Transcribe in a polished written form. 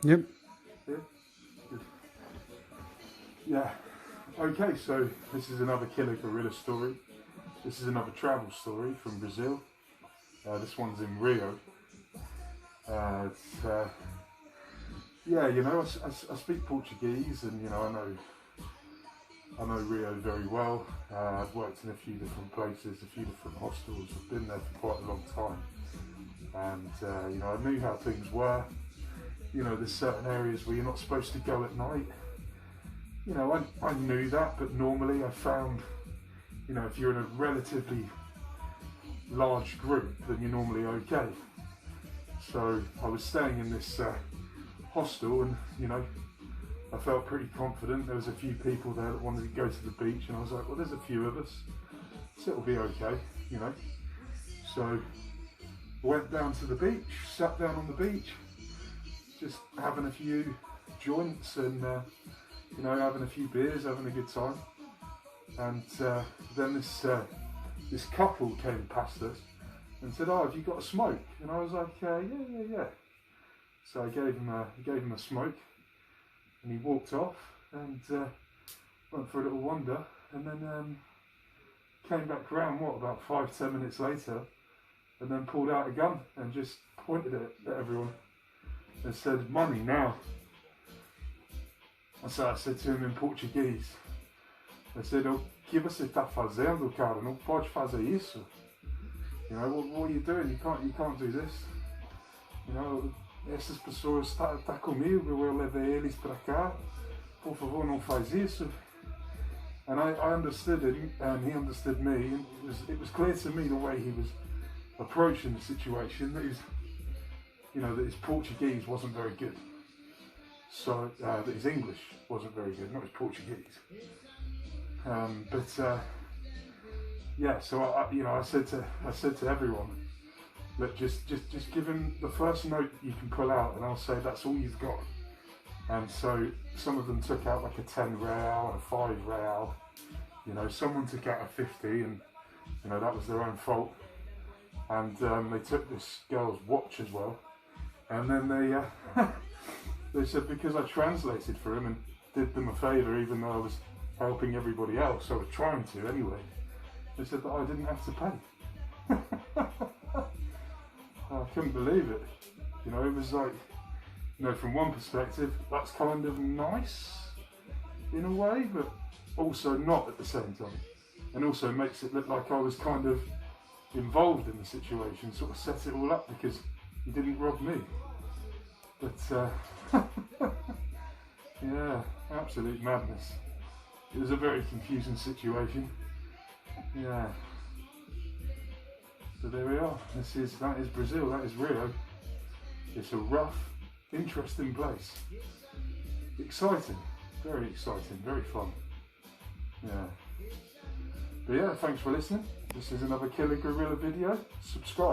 Yep. Yeah. Good. Yeah. Okay, so this is another killer gorilla story. This is another travel story from Brazil. This one's in Rio. Yeah, you know, I speak Portuguese, and you know, I know Rio very well. I've worked in a few different places, a few different hostels. I've been there for quite a long time, and you know, I knew how things were. You know, there's certain areas where you're not supposed to go at night. You know, I knew that, but normally I found, you know, if you're in a relatively large group, then you're normally okay. So I was staying in this hostel, and you know, I felt pretty confident. There was a few people there that wanted to go to the beach, and I was like, well, there's a few of us, so it'll be okay, you know. So I went down to the beach, sat down on the beach, just having a few joints and you know, having a few beers, having a good time. And then this couple came past us and said, "Oh, have you got a smoke?" And I was like, yeah. So I gave him a smoke, and he walked off and went for a little wander, and then came back around, about 5-10 minutes later, and then pulled out a gun and just pointed it at everyone and said, "Money now." And so I said to him in Portuguese, I said, "O que você está fazendo, cara? Não pode fazer isso. You know, what are you doing? You can't do this. You know, essas pessoas tá comigo, eu levei eles para cá. Por favor, não faz isso." And I understood him, and he understood me. And it was clear to me the way he was approaching the situation that his Portuguese wasn't very good. So that his English wasn't very good, not his Portuguese. Yeah, so I said to everyone, look, just give him the first note you can pull out, and I'll say that's all you've got. And so some of them took out like a 10 real and a 5 real. You know, someone took out a 50, and you know, that was their own fault. And they took this girl's watch as well. And then they said, because I translated for him and did them a favour, even though I was helping everybody else, I was trying to anyway, they said that I didn't have to pay. I couldn't believe it. You know, it was like, you know, from one perspective, that's kind of nice in a way, but also not at the same time. And also makes it look like I was kind of involved in the situation, sort of set it all up because he didn't rob me. But yeah, absolute madness. It was a very confusing situation. Yeah. So there we are. That is Brazil. That is Rio. It's a rough, interesting place. Exciting, very exciting, very fun. Yeah. But yeah, thanks for listening. This is another Killer Gorilla video. Subscribe.